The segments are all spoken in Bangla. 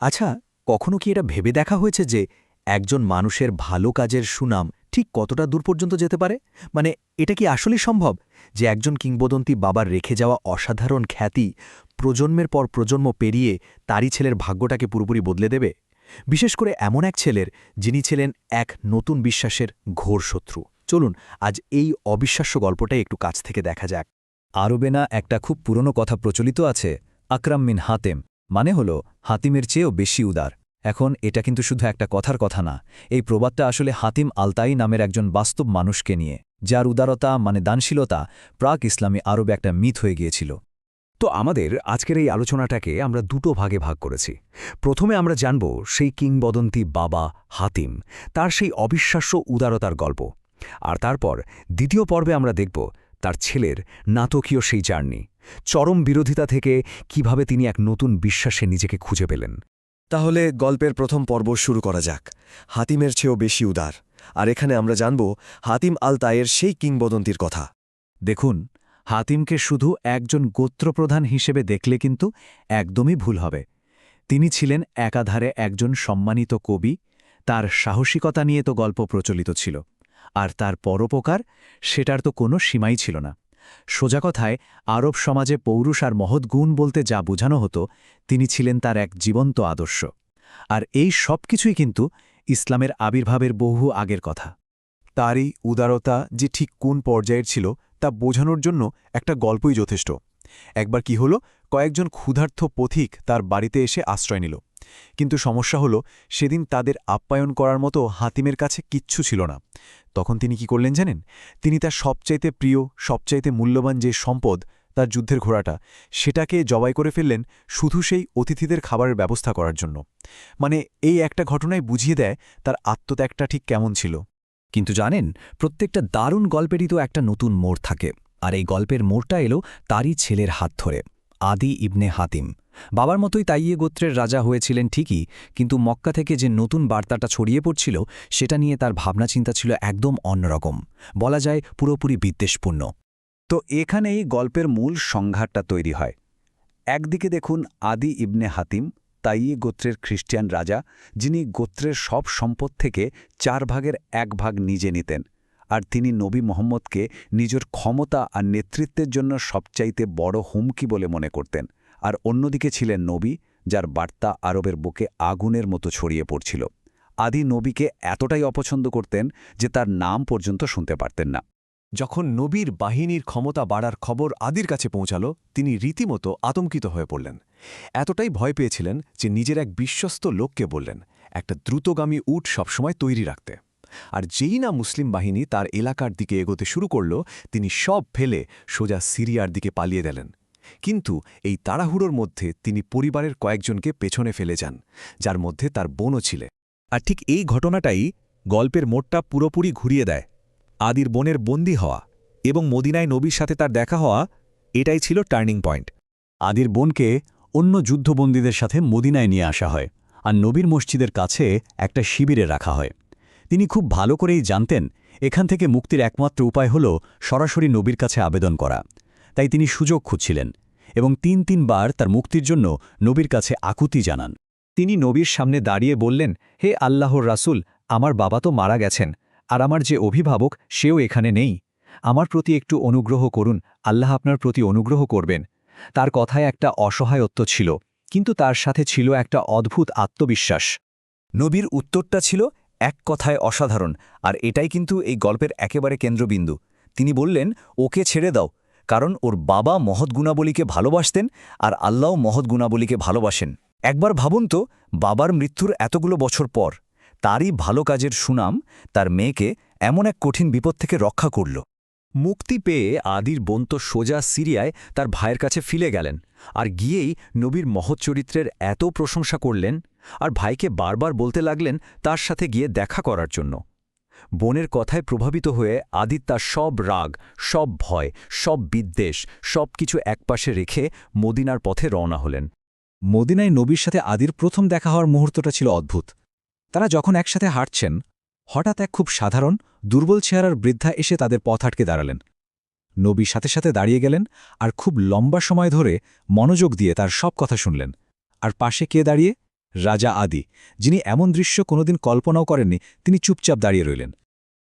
আচ্ছা, কখনো কি এটা ভেবে দেখা হয়েছে যে একজন মানুষের ভালো কাজের সুনাম ঠিক কতটা দূর পর্যন্ত যেতে পারে? মানে এটা কি আসলেই সম্ভব যে একজন কিংবদন্তি বাবার রেখে যাওয়া অসাধারণ খ্যাতি প্রজন্মের পর প্রজন্ম পেরিয়ে তারই ছেলের ভাগ্যটাকে পুরোপুরি বদলে দেবে? বিশেষ করে এমন এক ছেলের যিনি ছিলেন এক নতুন বিশ্বাসের ঘোর শত্রু। চলুন আজ এই অবিশ্বাস্য গল্পটাই একটু কাছ থেকে দেখা যাক। আরবে না একটা খুব পুরনো কথা প্রচলিত আছে, আকরাম মিন হাতেম, মানে হল হাতিমের চেয়েও বেশি উদার। এখন এটা কিন্তু শুধু একটা কথার কথা না, এই প্রবাদটা আসলে হাতিম আলতাই নামের একজন বাস্তব মানুষকে নিয়ে, যার উদারতা মানে দানশীলতা প্রাক ইসলামী আরবে একটা মিথ হয়ে গিয়েছিল। তো আমাদের আজকের এই আলোচনাটাকে আমরা দুটো ভাগে ভাগ করেছি। প্রথমে আমরা জানব সেই কিংবদন্তি বাবা হাতিম, তার সেই অবিশ্বাস্য উদারতার গল্প। আর তারপর দ্বিতীয় পর্বে আমরা দেখব তার ছেলের নাটকীয় সেই জার্নি, চরম বিরোধিতা থেকে কিভাবে তিনি এক নতুন বিশ্বাসে নিজেকে খুঁজে পেলেন। তাহলে গল্পের প্রথম পর্ব শুরু করা যাক। হাতিমের চেয়েও বেশি উদার। আর এখানে আমরা জানব হাতিম আল তায়ের সেই কিংবদন্তির কথা। দেখুন, হাতিমকে শুধু একজন গোত্রপ্রধান হিসেবে দেখলে কিন্তু একদমই ভুল হবে। তিনি ছিলেন একাধারে একজন সম্মানিত কবি, তার সাহসিকতা নিয়ে তো গল্প প্রচলিত ছিল, আর তার পরোপকার, সেটার তো কোনো সীমাই ছিল না। সোজা কথায় আরব সমাজে পৌরুষ আর মহৎ গুণ বলতে যা বোঝানো হতো, তিনি ছিলেন তার এক জীবন্ত আদর্শ। আর এই সব কিছুই কিন্তু ইসলামের আবির্ভাবের বহু আগের কথা। তারই উদারতা যে ঠিক কোন পর্যায়ের ছিল তা বোঝানোর জন্য একটা গল্পই যথেষ্ট। একবার কি হলো, কয়েকজন ক্ষুধার্ত পথিক তার বাড়িতে এসে আশ্রয় নিল। কিন্তু সমস্যা হলো, সেদিন তাদের আপ্যায়ন করার মতো হাতিমের কাছে কিচ্ছু ছিল না। তখন তিনি কি করলেন জানেন? তিনি তার সবচাইতে প্রিয়, সবচাইতে মূল্যবান যে সম্পদ, তার যুদ্ধের ঘোড়াটা, সেটাকে জবাই করে ফেললেন শুধু সেই অতিথিদের খাবারের ব্যবস্থা করার জন্য। মানে এই একটা ঘটনায় বুঝিয়ে দেয় তার আত্মত্যাগটা ঠিক কেমন ছিল। কিন্তু জানেন, প্রত্যেকটা দারুণ গল্পেরই তো একটা নতুন মোড় থাকে, আর এই গল্পের মোড়টা এলো তারই ছেলের হাত ধরে, আদি ইবনে হাতিম। বাবার মতোই তাইয়ে গোত্রের রাজা হয়েছিলেন ঠিকই, কিন্তু মক্কা থেকে যে নতুন বার্তাটা ছড়িয়ে পড়ছিল, সেটা নিয়ে তার ভাবনাচিন্তা ছিল একদম অন্যরকম, বলা যায় পুরোপুরি বিদ্বেষপূর্ণ। তো এখানেই গল্পের মূল সংঘাতটা তৈরি হয়। একদিকে দেখুন আদি ইবনে হাতিম, তাইয়ে গোত্রের খ্রিস্টান রাজা, যিনি গোত্রের সব সম্পদ থেকে 4 ভাগের 1 ভাগ নিজে নিতেন, আর তিনি নবী মোহাম্মদকে নিজের ক্ষমতা আর নেতৃত্বের জন্য সবচাইতে বড় হুমকি বলে মনে করতেন। আর অন্যদিকে ছিলেন নবী, যার বার্তা আরবের বুকে আগুনের মতো ছড়িয়ে পড়ছিল। আদি নবীকে এতটাই অপছন্দ করতেন যে তার নাম পর্যন্ত শুনতে পারতেন না। যখন নবীর বাহিনীর ক্ষমতা বাড়ার খবর আদির কাছে পৌঁছাল, তিনি রীতিমতো আতঙ্কিত হয়ে পড়লেন। এতটাই ভয় পেয়েছিলেন যে নিজের এক বিশ্বস্ত লোককে বললেন একটা দ্রুতগামী উট সবসময় তৈরি রাখতে। আর যেই না মুসলিম বাহিনী তার এলাকার দিকে এগোতে শুরু করল, তিনি সব ফেলে সোজা সিরিয়ার দিকে পালিয়ে গেলেন। কিন্তু এই তাড়াহুড়োর মধ্যে তিনি পরিবারের কয়েকজনকে পেছনে ফেলে যান, যার মধ্যে তার বোনও ছিলেন। আর ঠিক এই ঘটনাটাই গল্পের মোড়টা পুরোপুরি ঘুরিয়ে দেয়। আদির বোনের বন্দী হওয়া এবং মদিনায় নবীর সাথে তার দেখা হওয়া, এটাই ছিল টার্নিং পয়েন্ট। আদির বোনকে অন্য যুদ্ধবন্দীদের সাথে মদিনায় নিয়ে আসা হয়, আর নবীর মসজিদের কাছে একটা শিবিরে রাখা হয়। তিনি খুব ভালো করেই জানতেন এখান থেকে মুক্তির একমাত্র উপায় হল সরাসরি নবীর কাছে আবেদন করা। তাই তিনি সুযোগ খুঁজছিলেন এবং 3 বার তার মুক্তির জন্য নবীর কাছে আকুতি জানান। তিনি নবীর সামনে দাঁড়িয়ে বললেন, হে আল্লাহর রাসূল, আমার বাবা তো মারা গেছেন, আর আমার যে অভিভাবক সেও এখানে নেই। আমার প্রতি একটু অনুগ্রহ করুন, আল্লাহ আপনার প্রতি অনুগ্রহ করবেন। তার কথায় একটা অসহায়ত্ব ছিল, কিন্তু তার সাথে ছিল একটা অদ্ভুত আত্মবিশ্বাস। নবীর উত্তরটা ছিল এক কথায় অসাধারণ, আর এটাই কিন্তু এই গল্পের একেবারে কেন্দ্রবিন্দু। তিনি বললেন, ওকে ছেড়ে দাও, কারণ ওর বাবা মহৎ গুণাবলীকে ভালোবাসতেন, আর আল্লাহও মহৎ গুণাবলীকে ভালোবাসেন। একবার ভাবুন তো, বাবার মৃত্যুর এতগুলো বছর পর তারই ভালো কাজের সুনাম তার মেয়েকে এমন এক কঠিন বিপদ থেকে রক্ষা করল। মুক্তি পেয়ে আদির বোন তো সোজা সিরিয়ায় তার ভাইয়ের কাছে ফিরে গেলেন, আর গিয়েই নবীর মহৎ চরিত্রের এত প্রশংসা করলেন, আর ভাইকে বারবার বলতে লাগলেন তার সাথে গিয়ে দেখা করার জন্য। বোনের কথায় প্রভাবিত হয়ে আদিত তার সব রাগ, সব ভয়, সব বিদ্বেষ, সব কিছু একপাশে রেখে মদিনার পথে রওনা হলেন। মদিনায় নবীর সাথে আদির প্রথম দেখা হওয়ার মুহূর্তটা ছিল অদ্ভুত। তারা যখন একসাথে হাঁটছেন, হঠাৎ এক খুব সাধারণ দুর্বল চেহারার বৃদ্ধা এসে তাদের পথ আটকে দাঁড়ালেন। নবী সাথে সাথে দাঁড়িয়ে গেলেন আর খুব লম্বা সময় ধরে মনোযোগ দিয়ে তার সব কথা শুনলেন। আর পাশে কে দাঁড়িয়ে? রাজা আদি, যিনি এমন দৃশ্য কোনোদিন কল্পনাও করেননি, তিনি চুপচাপ দাঁড়িয়ে রইলেন।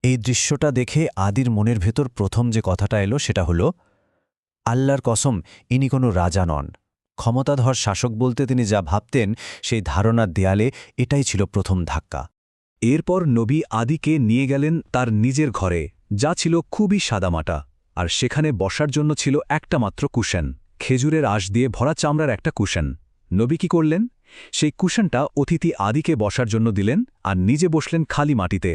এই দৃশ্যটা দেখে আদির মনের ভেতর প্রথম যে কথাটা এলো সেটা হলো, আল্লাহর কসম, ইনি কোনো রাজা নন। ক্ষমতাধর শাসক বলতে তিনি যা ভাবতেন সেই ধারণার দেয়ালে এটাই ছিল প্রথম ধাক্কা। এরপর নবী আদিকে নিয়ে গেলেন তার নিজের ঘরে, যা ছিল খুবই সাদামাটা, আর সেখানে বসার জন্য ছিল একটা মাত্র কুশন, খেজুরের আঁশ দিয়ে ভরা চামড়ার একটা কুশন। নবী কি করলেন? সেই কুশনটা অতিথি আদিকে বসার জন্য দিলেন আর নিজে বসলেন খালি মাটিতে।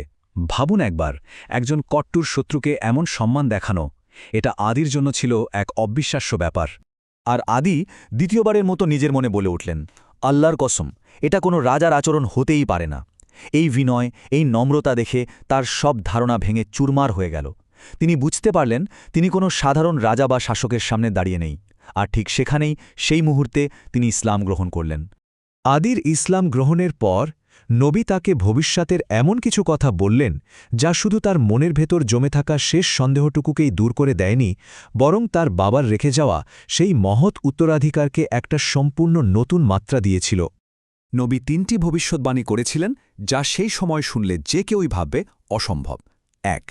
ভাবুন একবার, একজন কট্টুর শত্রুকে এমন সম্মান দেখানো, এটা আদির জন্য ছিল এক অবিশ্বাস্য ব্যাপার। আর আদি দ্বিতীয়বারের মতো নিজের মনে বলে উঠলেন, আল্লাহর কসম, এটা কোনো রাজার আচরণ হতেই পারে না। এই বিনয়, এই নম্রতা দেখে তার সব ধারণা ভেঙে চুরমার হয়ে গেল। তিনি বুঝতে পারলেন তিনি কোনো সাধারণ রাজা বা শাসকের সামনে দাঁড়িয়ে নেই। আর ঠিক সেখানেই সেই মুহূর্তে তিনি ইসলাম গ্রহণ করলেন। আদির ইসলাম গ্রহণের পর নবী তাকে ভবিষ্যতের এমন কিছু কথা বললেন যা শুধু তার মনের ভেতর জমে থাকা শেষ সন্দেহটুকুকেই দূর করে দেয়নি, বরং তার বাবার রেখে যাওয়া সেই মহৎ উত্তরাধিকারকে একটা সম্পূর্ণ নতুন মাত্রা দিয়েছিল। নবী 3টি ভবিষ্যৎবাণী করেছিলেন যা সেই সময় শুনলে যে কেউই ভাববে অসম্ভব। 1.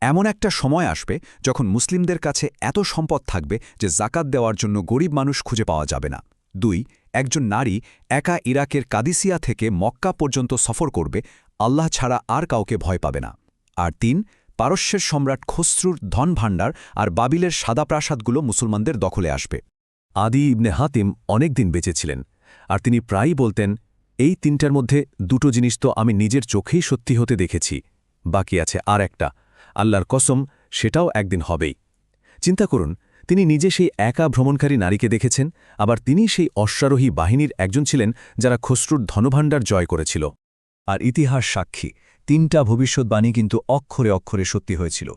এমন একটা সময় আসবে যখন মুসলিমদের কাছে এত সম্পদ থাকবে যে জাকাত দেওয়ার জন্য গরিব মানুষ খুঁজে পাওয়া যাবে না। 2. একজন নারী একা ইরাকের কাদিসিয়া থেকে মক্কা পর্যন্ত সফর করবে, আল্লাহ ছাড়া আর কাউকে ভয় পাবে না। আর 3. পারস্যের সম্রাট খসরুর ধনভাণ্ডার আর বাবিলের সাদা প্রাসাদগুলো মুসলমানদের দখলে আসবে। আদি ইবনে হাতিম অনেক দিন বেঁচেছিলেন, আর তিনি প্রায়ই বলতেন, এই 3টার মধ্যে 2টো জিনিস তো আমি নিজের চোখেই সত্যি হতে দেখেছি, বাকি আছে আর একটা, আল্লাহর কসম, সেটাও একদিন হবেই। চিন্তা করুন, তিনি নিজে সেই একা ভ্রমণকারী নারীকে দেখেছেন, আবার তিনি সেই অশ্বারোহী বাহিনীর একজন ছিলেন যারা খসরুর ধনভাণ্ডার জয় করেছিল। আর ইতিহাস সাক্ষী, 3টা ভবিষ্যৎবাণী কিন্তু অক্ষরে অক্ষরে সত্যি হয়েছিল।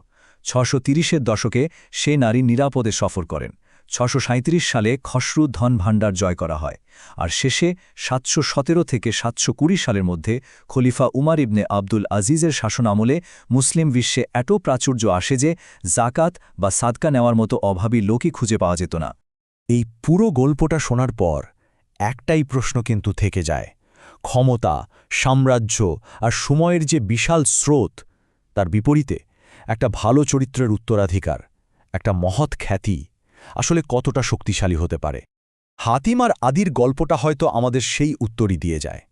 630-এর দশকে সে নারী নিরাপদে সফর করেন। 637 সালে খসরু ধনভাণ্ডার জয় করা হয়, আর শেষে 717 থেকে 720 সালের মধ্যে খলিফা উমার ইবনে আব্দুল আজিজের শাসন আমলে মুসলিম বিশ্বে এত প্রাচুর্য আসে যে জাকাত বা সাদকা নেওয়ার মতো অভাবী লোকই খুঁজে পাওয়া যেত না। এই পুরো গল্পটা শোনার পর একটাই প্রশ্ন কিন্তু থেকে যায়, ক্ষমতা, সাম্রাজ্য আর সময়ের যে বিশাল স্রোত, তার বিপরীতে একটা ভালো চরিত্রের উত্তরাধিকার, একটা মহৎ খ্যাতি আসলে কতটা শক্তিশালী হতে পারে? হাতিম আর আদির গল্পটা হয়তো আমাদের সেই উত্তরই দিয়ে যায়।